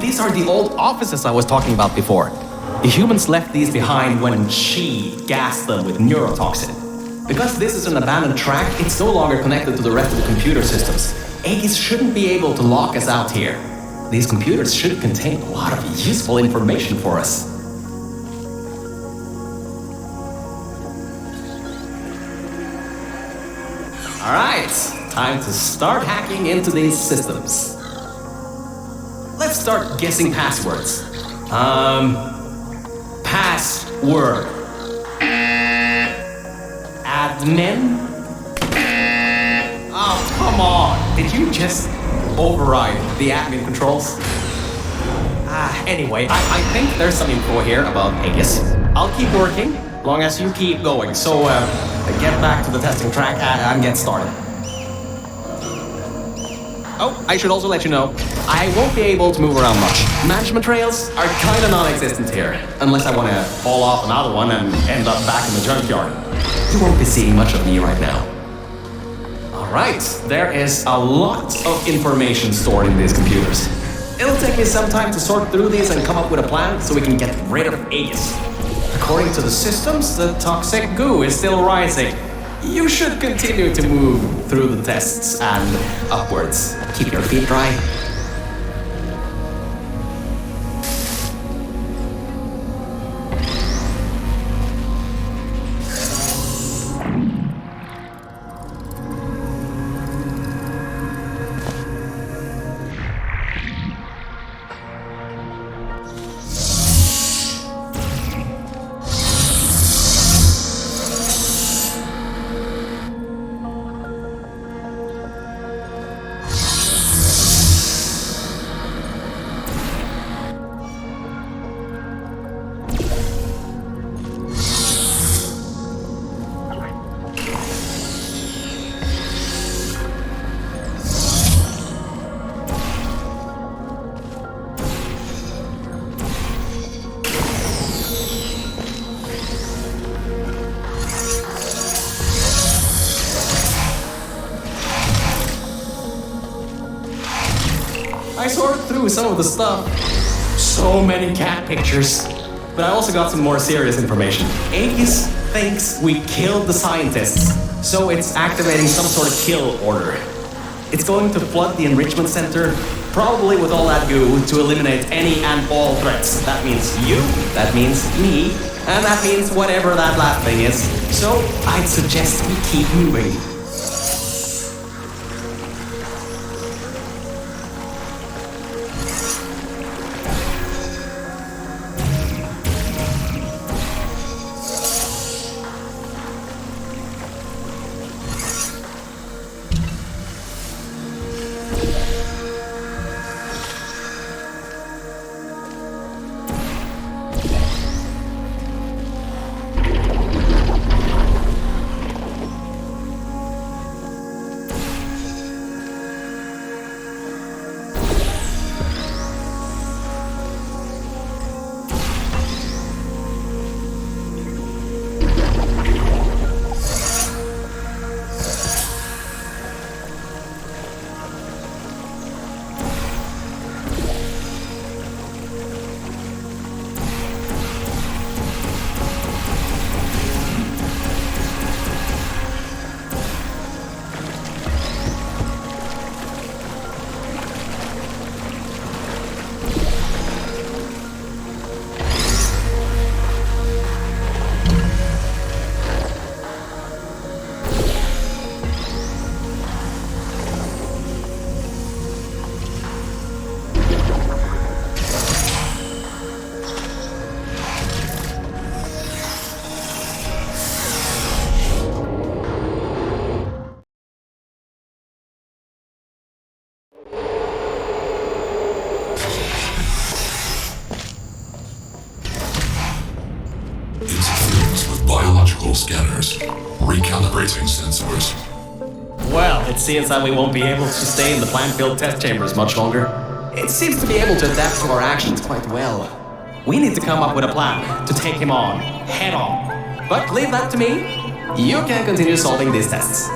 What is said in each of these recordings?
these are the old offices I was talking about before. The humans left these behind when she gassed them with neurotoxin. Because this is an abandoned track, it's no longer connected to the rest of the computer systems. Aegis shouldn't be able to lock us out here. These computers should contain a lot of useful information for us. Alright, time to start hacking into these systems. Let's start guessing passwords. Password. Admin? Oh, come on. Did you just override the admin controls? Anyway, I think there's some info here about Aegis. I'll keep working, long as you keep going. So, get back to the testing track and get started. Oh, I should also let you know, I won't be able to move around much. Management rails are kinda non-existent here, unless I wanna fall off another one and end up back in the junkyard. You won't be seeing much of me right now. Alright, there is a lot of information stored in these computers. It'll take me some time to sort through these and come up with a plan so we can get rid of Aegis. According to the systems, the toxic goo is still rising. You should continue to move through the tests and upwards. Keep your feet dry. I sorted through some of the stuff. So many cat pictures. But I also got some more serious information. Aegis thinks we killed the scientists, so it's activating some sort of kill order. It's going to flood the enrichment center, probably with all that goo, to eliminate any and all threats. That means you, that means me, and that means whatever that last thing is. So I'd suggest we keep moving. Scanners. Recalibrating sensors. Well, it seems that we won't be able to stay in the plant-filled test chambers much longer. It seems to be able to adapt to our actions quite well. We need to come up with a plan to take him on, head on. But leave that to me. You can continue solving these tests.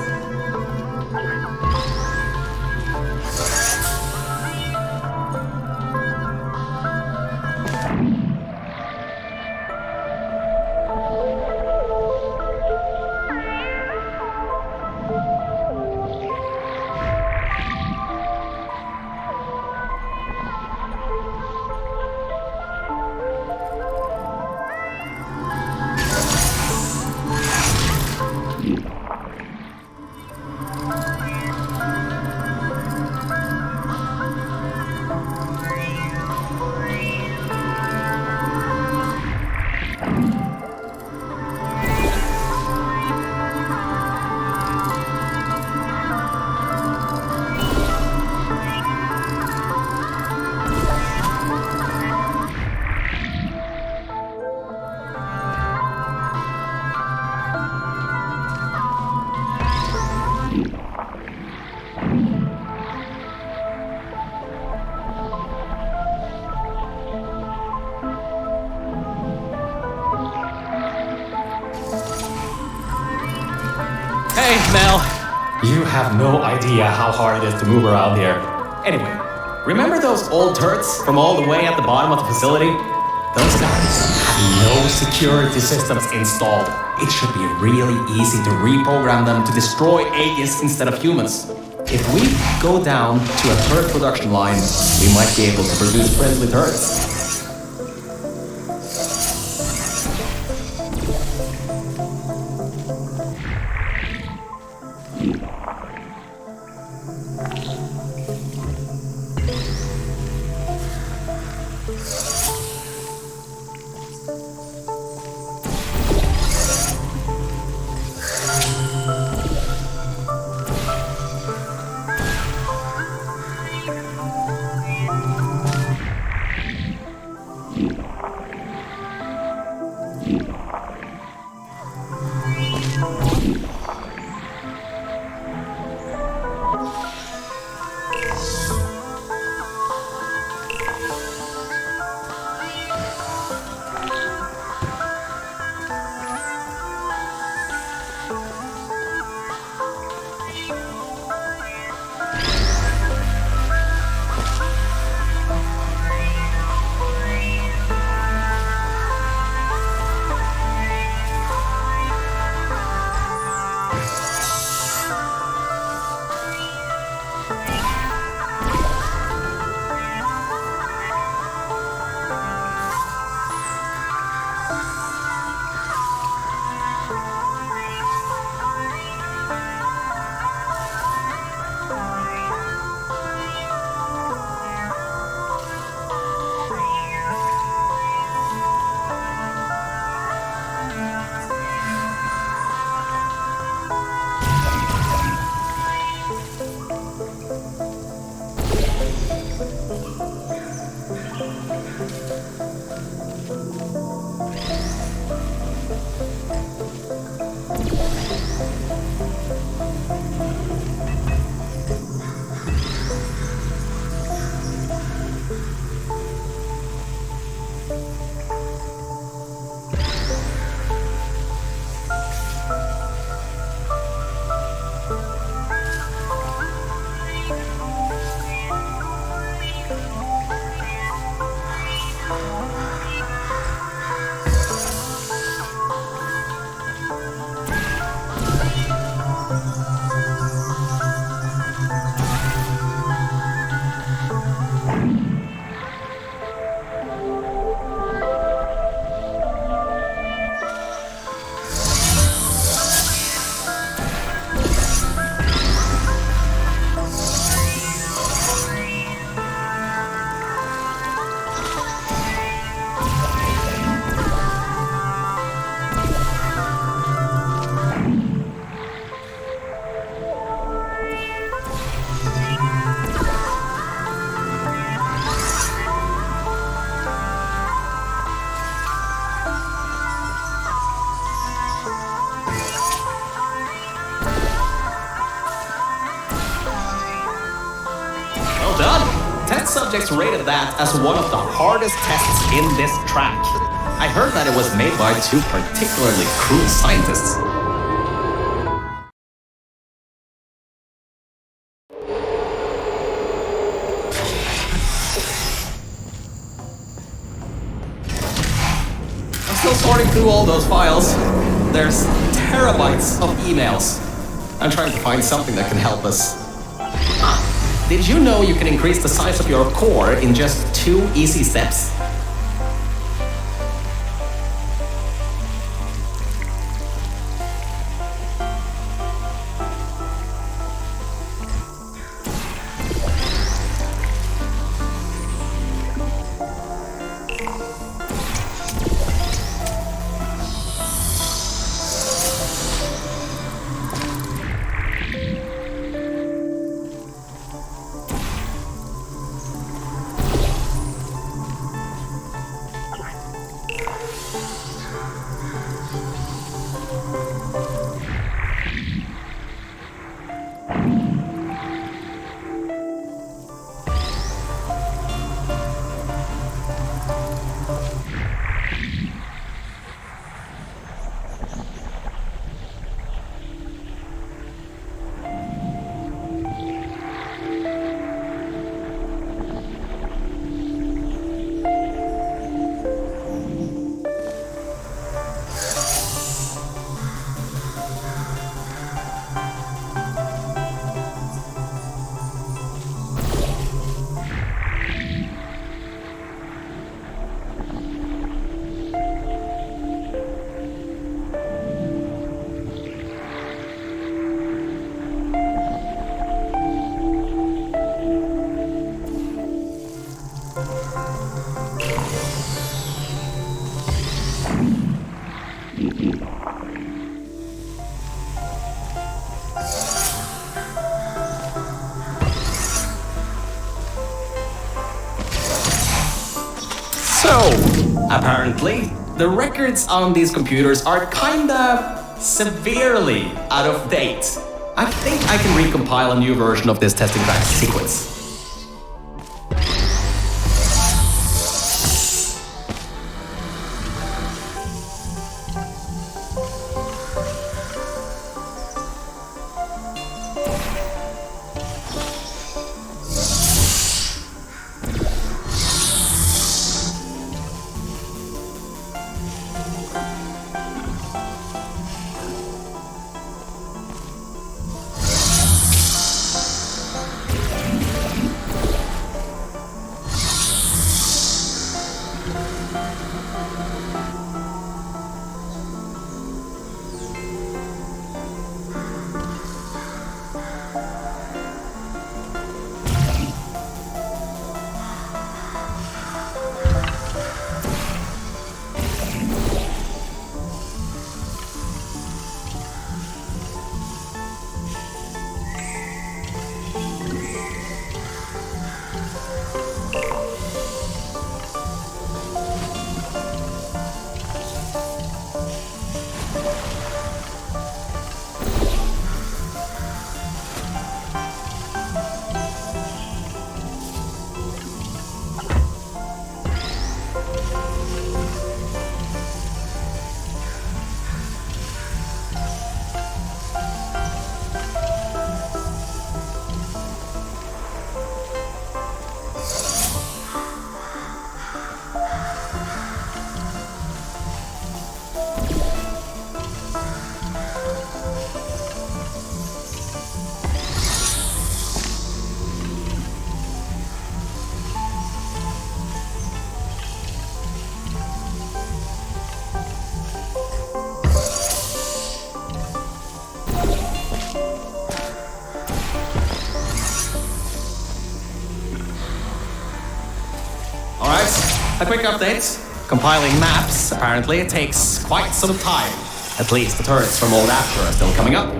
have no idea how hard it is to move around here. Anyway, remember those old turrets from all the way at the bottom of the facility? Those guys have no security systems installed. It should be really easy to reprogram them to destroy Aegis instead of humans. If we go down to a turret production line, we might be able to produce friendly turrets. Subjects rated that as one of the hardest tests in this track. I heard that it was made by two particularly cruel scientists. I'm still sorting through all those files. There's terabytes of emails. I'm trying to find something that can help us. Did you know you can increase the size of your core in just 2 easy steps? So, apparently, the records on these computers are kinda severely out of date. I think I can recompile a new version of this testing track sequence. A quick update. Compiling maps, apparently, it takes quite some time. At least the turrets from old After are still coming up.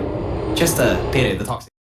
Just a pity the toxic...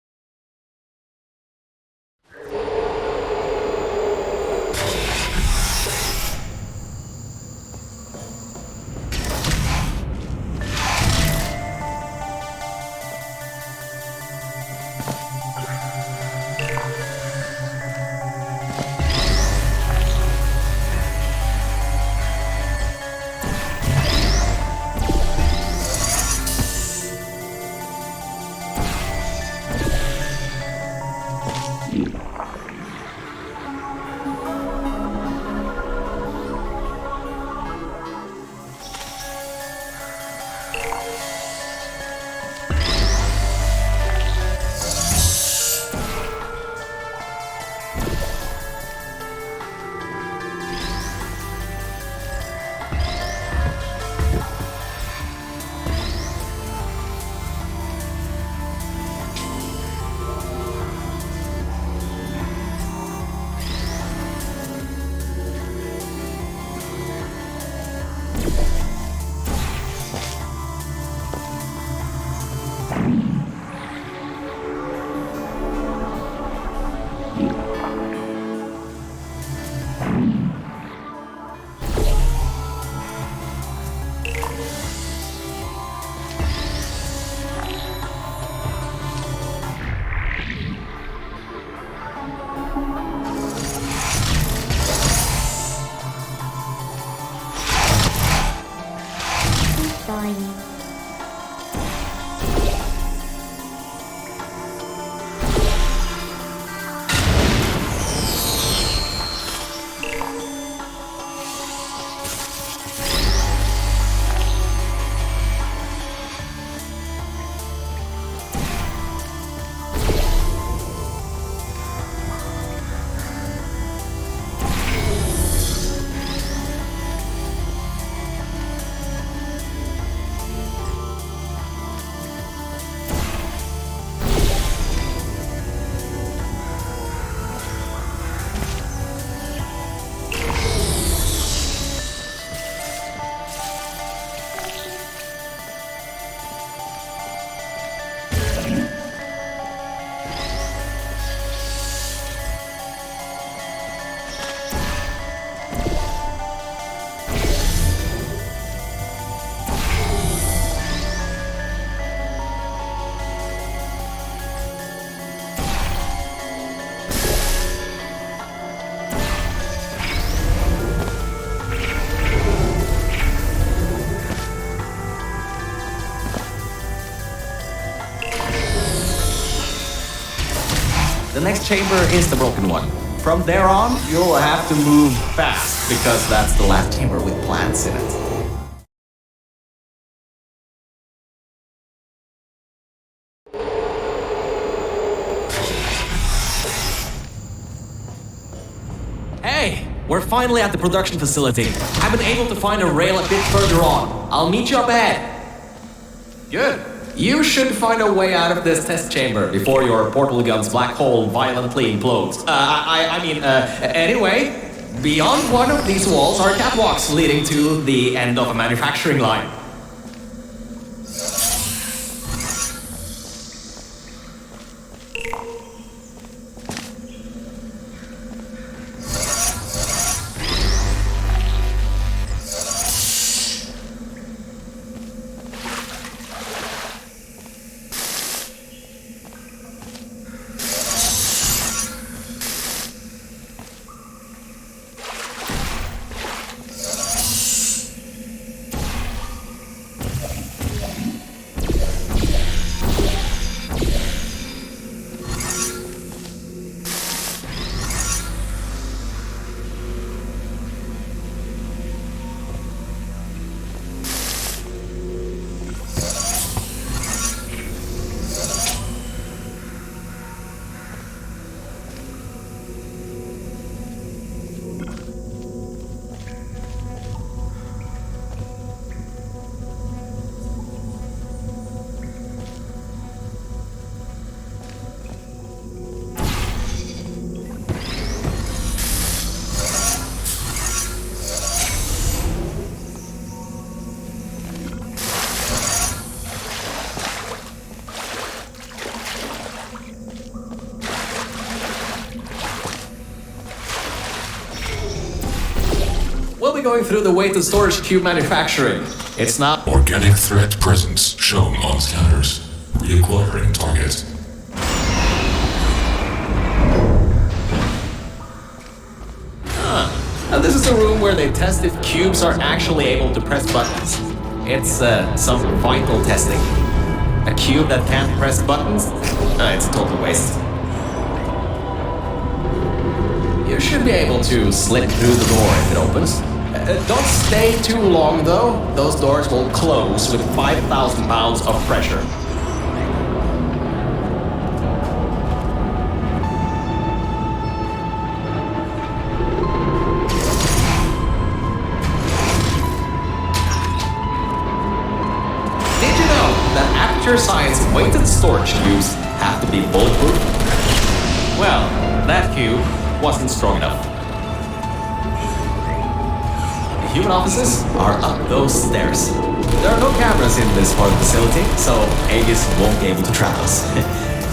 next chamber is the broken one. From there on, you'll have to move fast, because that's the last chamber with plants in it. Hey, we're finally at the production facility. I've been able to find a rail a bit further on. I'll meet you up ahead. Good. You should find a way out of this test chamber before your portal gun's black hole violently implodes. Anyway, beyond one of these walls are catwalks leading to the end of a manufacturing line. We'll be going through the weighted storage cube manufacturing. It's not... Organic threat presence shown on scanners. Reacquiring target. Now this is the room where they test if cubes are actually able to press buttons. It's some vital testing. A cube that can't press buttons? It's a total waste. You should be able to slip through the door if it opens. Don't stay too long though. Those doors will close with 5,000 pounds of pressure. Did you know that Aperture Science weighted storage cubes have to be bulletproof? Well, that cube wasn't strong enough. The human offices are up those stairs. There are no cameras in this part of the facility, so Aegis won't be able to trap us.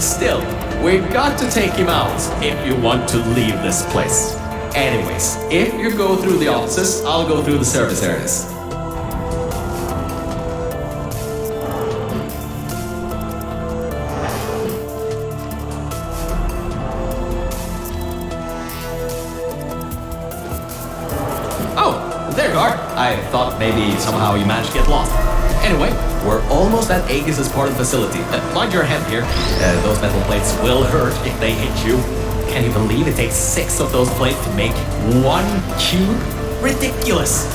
Still, we've got to take him out if you want to leave this place. Anyways, if you go through the offices, I'll go through the service areas. There you are. I thought maybe somehow you managed to get lost. Anyway, we're almost at Aegis' part of the facility. Mind your head here. Those metal plates will hurt if they hit you. Can you believe it takes 6 of those plates to make 1 cube? Ridiculous!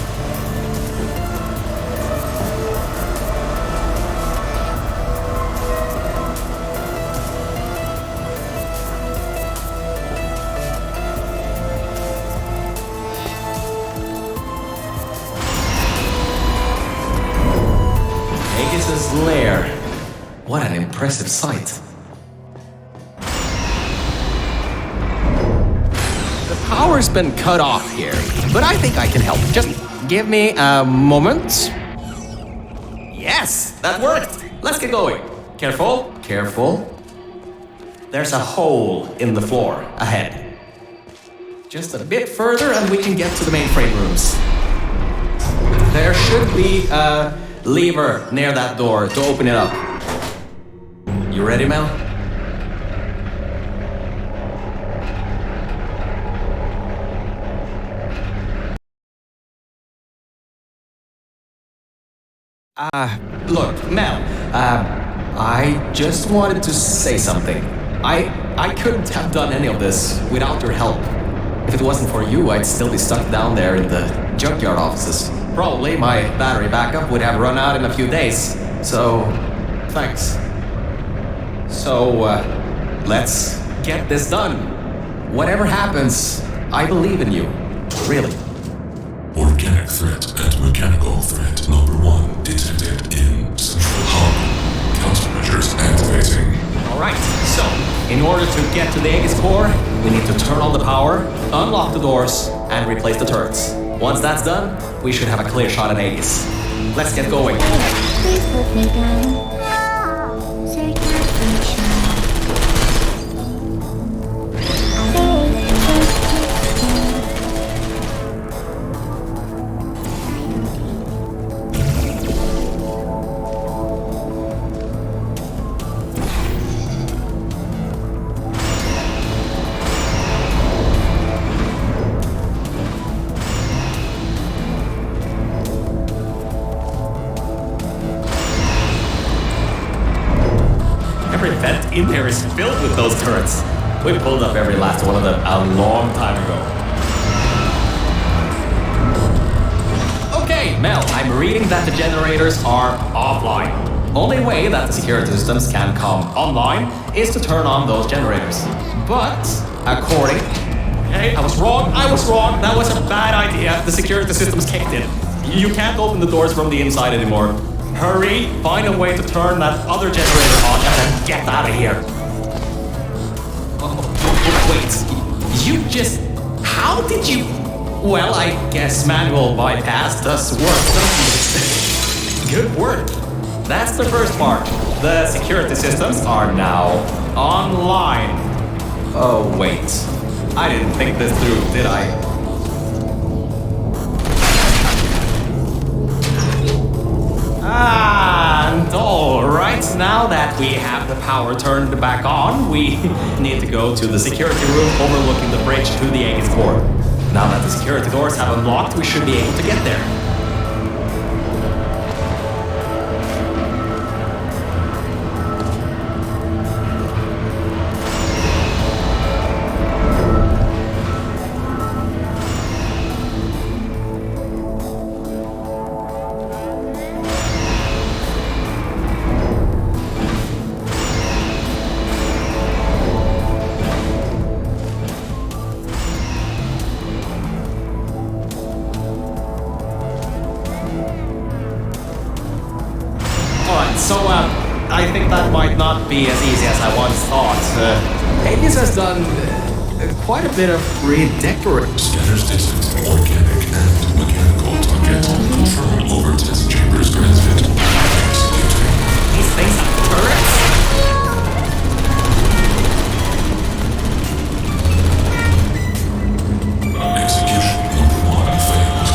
Aegis' lair. What an impressive sight. The power's been cut off here, but I think I can help. Just give me a moment. Yes, that worked. Let's get going. Careful, careful. There's a hole in the floor ahead. Just a bit further and we can get to the mainframe rooms. There should be a lever near that door to open it up. You ready, Mel? Look, Mel, I just wanted to say something. I couldn't have done any of this without your help. If it wasn't for you, I'd still be stuck down there in the junkyard offices. Probably my battery backup would have run out in a few days. So, thanks. So, let's get this done. Whatever happens, I believe in you. Really. Organic threat and mechanical threat number 1 detected in Central Hub. Countermeasures activating. Alright, so, in order to get to the Aegis core, we need to turn on the power, unlock the doors, and replace the turrets. Once that's done, we should have a clear shot at Aegis. Let's get going. Please put me down. Say Every vent in there is filled with those turrets. We pulled up every last one of them a long time ago. Okay, Mel, I'm reading that the generators are offline. Only way that the security systems can come online is to turn on those generators. But, according... Okay, I was wrong, that was a bad idea. The security systems kicked in. You can't open the doors from the inside anymore. Hurry, find a way to turn that other generator on and then get out of here. Oh, wait, you just... How did you... Well, I guess manual bypass does work, doesn't it? Good work. That's the first part. The security systems are now online. Oh, wait. I didn't think this through, did I? And alright, now that we have the power turned back on, we need to go to the security room overlooking the bridge to the Aegis core. Now that the security doors have unlocked, we should be able to get there. So, I think that might not be as easy as I once thought. Aegis has done quite a bit of redecorating. Scanners detect organic and mechanical target. Control over test chambers granted. Executing. These things are turrets? Execution number 1 failed.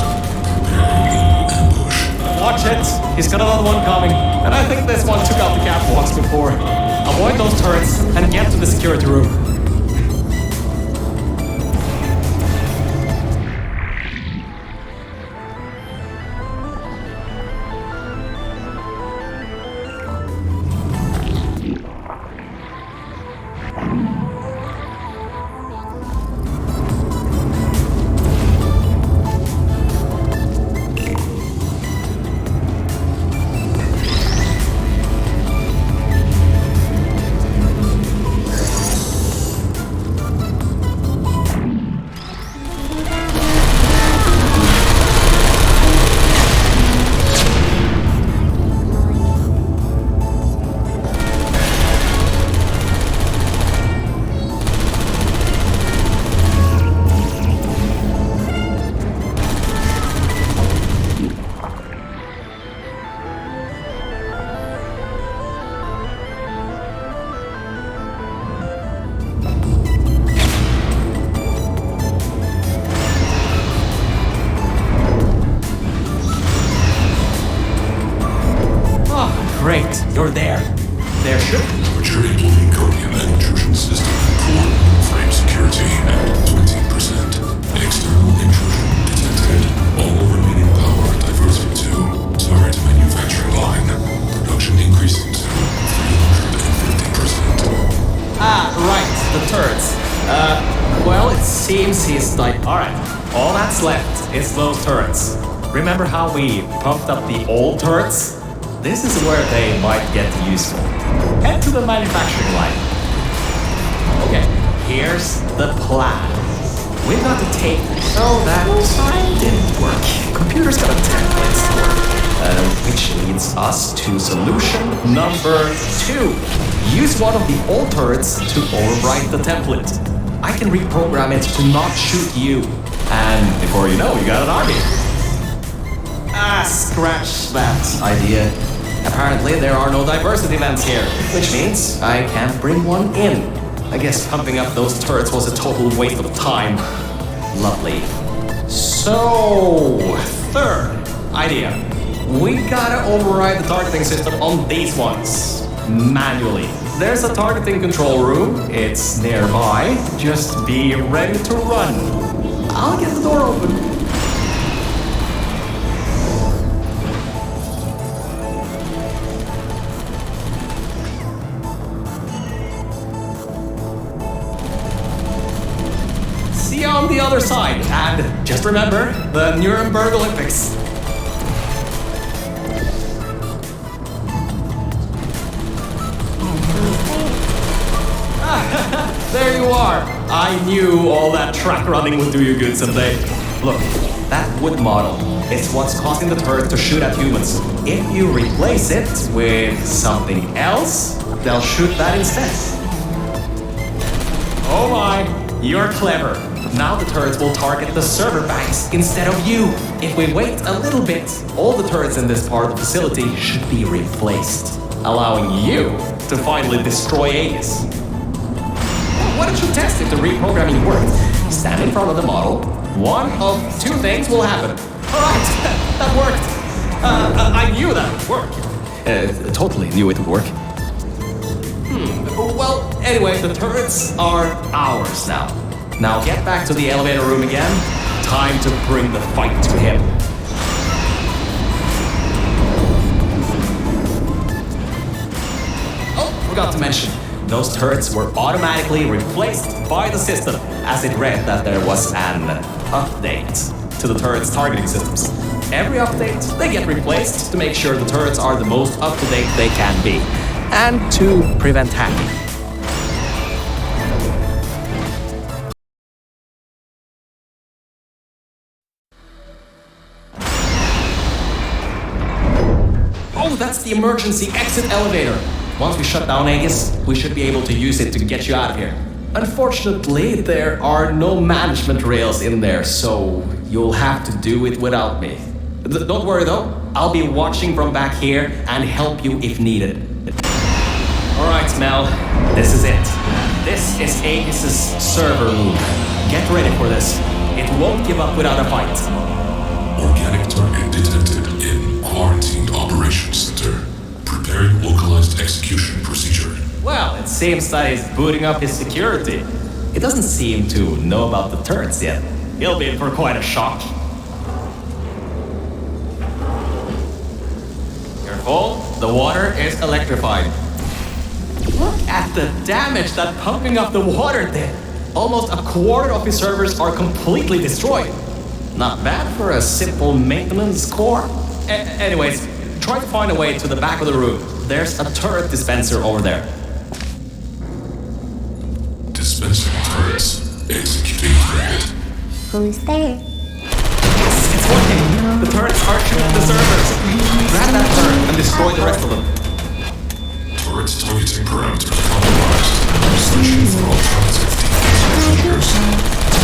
Preparing new ambush. Watch it! He's got another one coming. And I think this one took out the catwalks before. Avoid those turrets and get to the security room. Great, you're there. There should be. Maturing Lincolnium and intrusion system. Core frame security at 20%. External intrusion detected. All remaining power diverted to turret manufacturing line. Production increasing to 350%. Well, it seems he's like... Alright, all that's left is those turrets. Remember how we pumped up the old turrets? This is where they might get useful. Head to the manufacturing line. Okay, here's the plan. We've got to take... So that didn't work. Computer's got a template stored, which leads us to solution number 2. Use one of the old turrets to overwrite the template. I can reprogram it to not shoot you. And before you know, you got an army. Scratch that idea. Apparently there are no diversity events here, which means I can't bring one in. I guess pumping up those turrets was a total waste of time. Lovely. So, third idea. We gotta override the targeting system on these ones. Manually. There's a targeting control room. It's nearby. Just be ready to run. I'll get the door open. See you on the other side. And just remember, the Nuremberg Olympics. There you are! I knew all that track running would do you good someday. Look, that wood model is what's causing the turret to shoot at humans. If you replace it with something else, they'll shoot that instead. Oh my, you're clever. Now the turrets will target the server banks instead of you. If we wait a little bit, all the turrets in this part of the facility should be replaced, allowing you to finally destroy Aegis. Why don't you test if the reprogramming worked? Stand in front of the model. One of two things will happen. Alright, that worked. I knew that would work. Totally knew it would work. Well, anyway, the turrets are ours now. Now get back to the elevator room again. Time to bring the fight to him. Oh, forgot to mention. Those turrets were automatically replaced by the system, as it read that there was an update to the turrets' targeting systems. Every update, they get replaced to make sure the turrets are the most up-to-date they can be, and to prevent hacking. Oh, that's the emergency exit elevator. Once we shut down Aegis, we should be able to use it to get you out of here. Unfortunately, there are no management rails in there, so you'll have to do it without me. Don't worry though, I'll be watching from back here and help you if needed. Alright, Mel, this is it. This is Aegis' server room. Get ready for this. It won't give up without a fight. Organic target detected in Quarantined Operations Center. Preparing localized execution procedure. Well, it seems that he's booting up his security. He doesn't seem to know about the turrets yet. He'll be in for quite a shock. Careful, the water is electrified. Look at the damage that pumping up the water did. Almost a quarter of his servers are completely destroyed. Not bad for a simple maintenance core. Anyways, try to find a way to the back of the room. There's a turret dispenser over there. Dispensing turrets. Executing target. Who's there? It's working. The turrets are shooting the servers. Grab that turret and destroy the rest of them. Turrets targeting parameters compromised. Searching for alternative defense measures.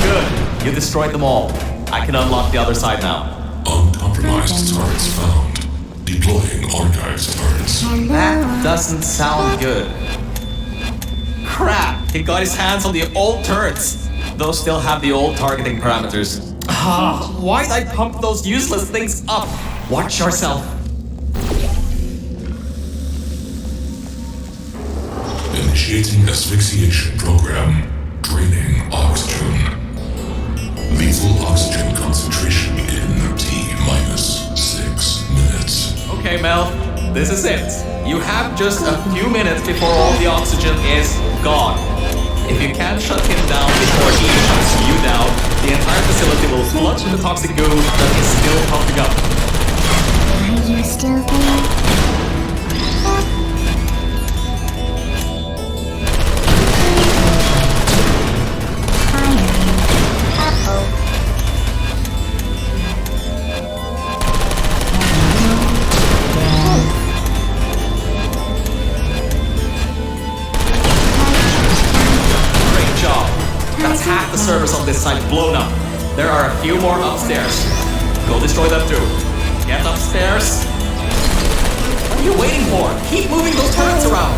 Good. You destroyed them all. I can unlock the other side now. Uncompromised turrets found. Deploying archives turrets. That doesn't sound good. Crap! He got his hands on the old turrets. Those still have the old targeting parameters. Why'd I pump those useless things up? Watch yourself. Initiating asphyxiation program. Draining oxygen. Lethal oxygen concentration in T-6 minutes. Okay, Mel, this is it. You have just a few minutes before all the oxygen is gone. If you can't shut him down before he shuts you down, the entire facility will flood with the toxic goo that is still pumping up. Are you still there? Great job. That's half the servers on this site blown up. There are a few more upstairs. Go destroy them too. Get upstairs. What are you waiting for? Keep moving those turrets around.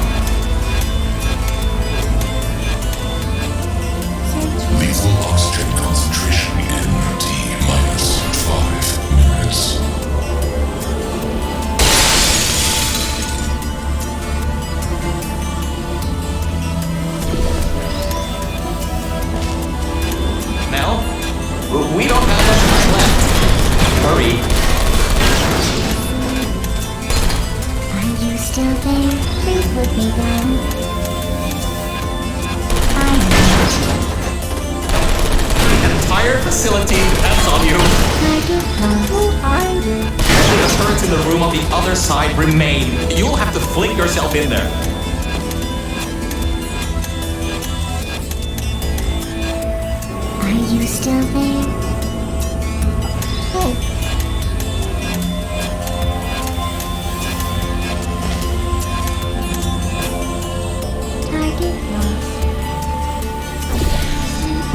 Lethal oxygen concentration in T-5 minutes. Mel, we don't have much time left. Hurry. Are you still there? Please put me down. The entire facility depends on you. I don't know who are you. Only the turrets in the room on the other side remain. You'll have to fling yourself in there. Are you still there? Hey. Target lost.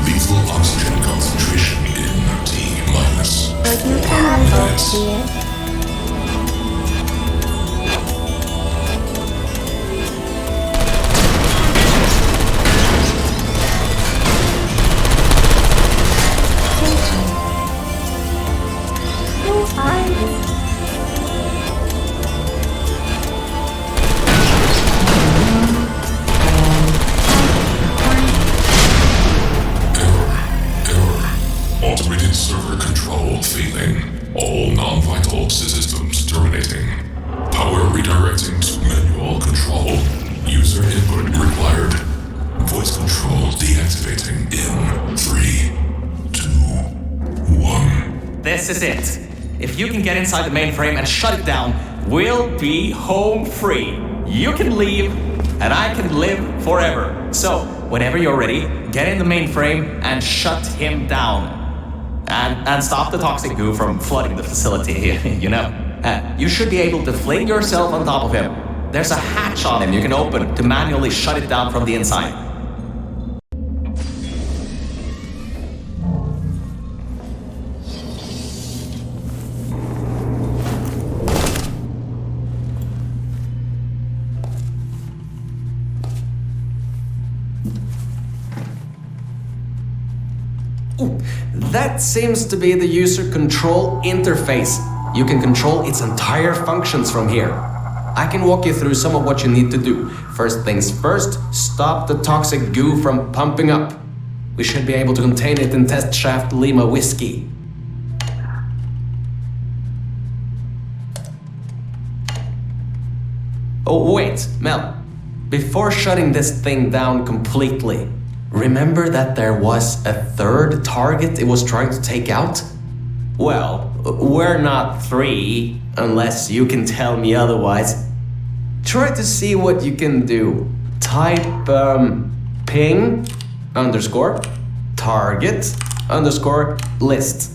Lethal oxygen concentration in T-5 Would you come over minutes. here? Who are you? Automated server control failing. All non-vital systems terminating. Power redirecting to manual control. User input required. Voice control deactivating in 3, 2, 1. This is it. If you can get inside the mainframe and shut it down, we'll be home free. You can leave, and I can live forever. So, whenever you're ready, get in the mainframe and shut him down. And stop the toxic goo from flooding the facility, you know. You should be able to fling yourself on top of him. There's a hatch on him you can open to manually shut it down from the inside. That seems to be the user control interface. You can control its entire functions from here. I can walk you through some of what you need to do. First things first, stop the toxic goo from pumping up. We should be able to contain it in Test Shaft Lima Whiskey. Oh wait, Mel. Before shutting this thing down completely, remember that there was a third target it was trying to take out? Well, we're not three, unless you can tell me otherwise. Try to see what you can do. Type ping underscore target underscore list.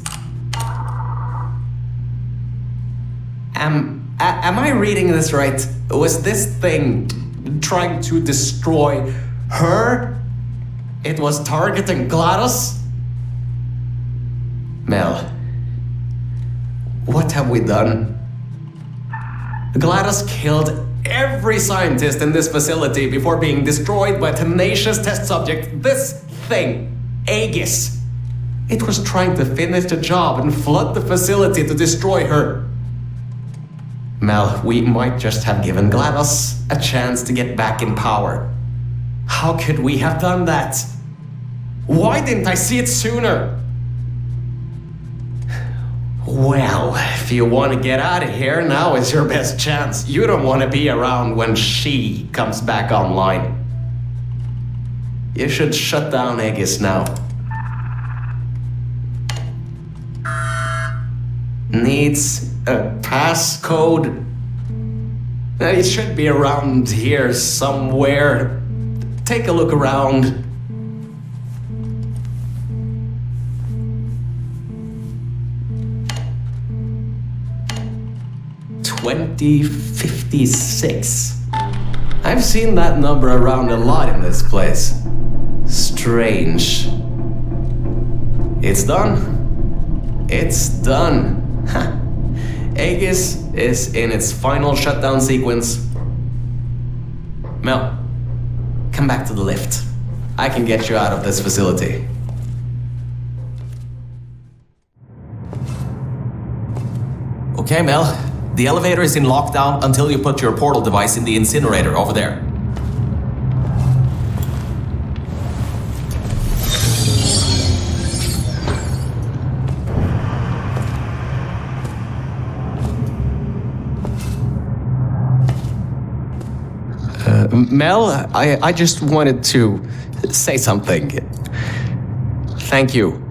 Am I reading this right? Was this thing trying to destroy her? It was targeting GLaDOS? Mel, what have we done? GLaDOS killed every scientist in this facility before being destroyed by a tenacious test subject. This thing, Aegis. It was trying to finish the job and flood the facility to destroy her. Mel, we might just have given GLaDOS a chance to get back in power. How could we have done that? Why didn't I see it sooner? Well, if you want to get out of here, now is your best chance. You don't want to be around when she comes back online. You should shut down Aegis now. Needs a passcode. It should be around here somewhere. Take a look around. $2056. I've seen that number around a lot in this place. Strange. It's done. It's done. Aegis is in its final shutdown sequence. Mel, come back to the lift. I can get you out of this facility. Okay, Mel. The elevator is in lockdown until you put your portal device in the incinerator over there. Mel, I just wanted to say something. Thank you.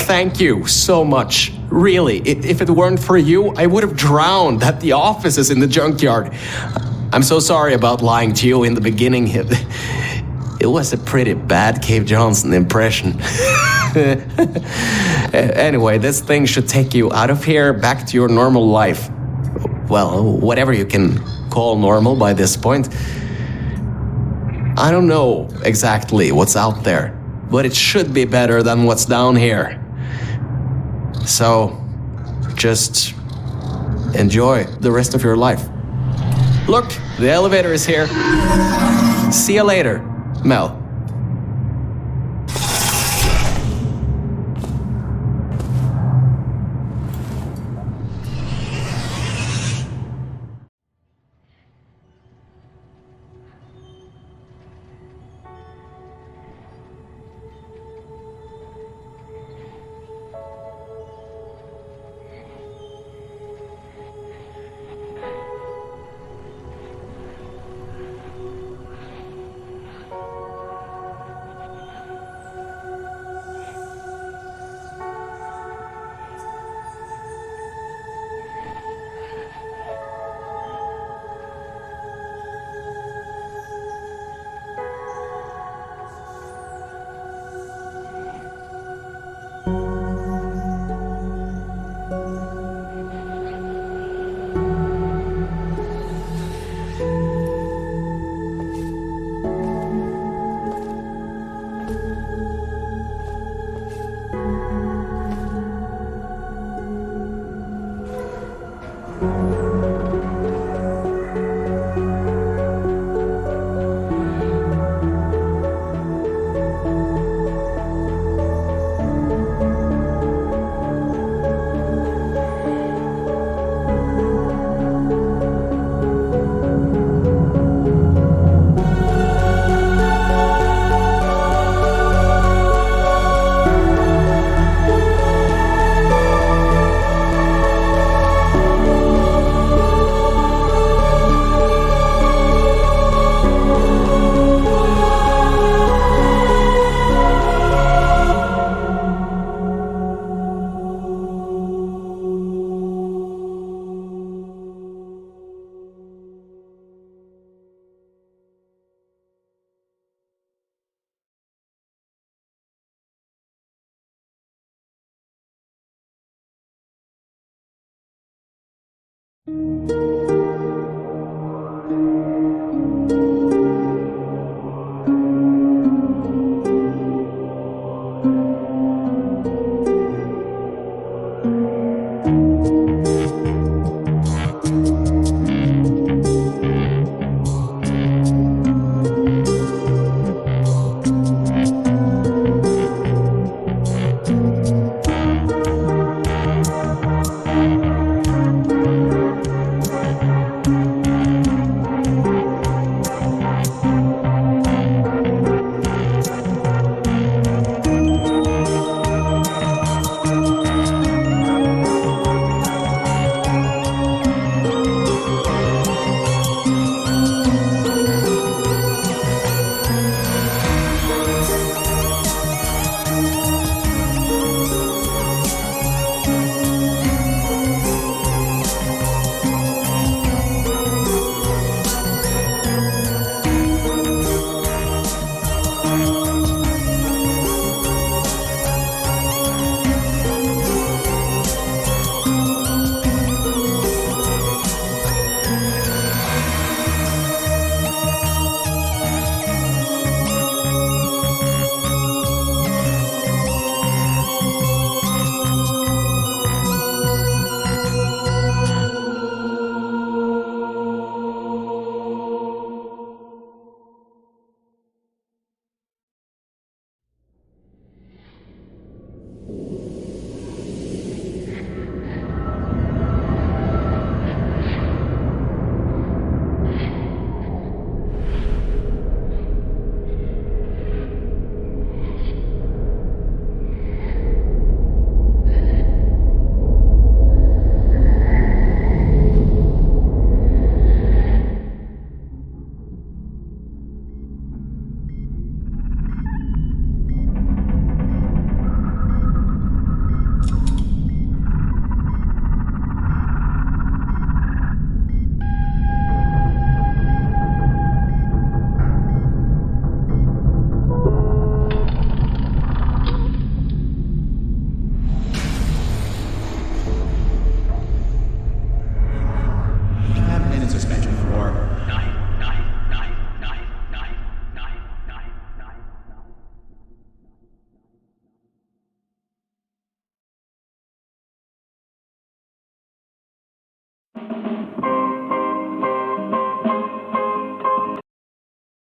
Thank you so much. Really, if it weren't for you, I would have drowned at the offices in the junkyard. I'm so sorry about lying to you in the beginning. It was a pretty bad Cave Johnson impression. Anyway, this thing should take you out of here, back to your normal life. Well, whatever you can call normal by this point. I don't know exactly what's out there, but it should be better than what's down here. So, just enjoy the rest of your life. Look, the elevator is here. See you later, Mel.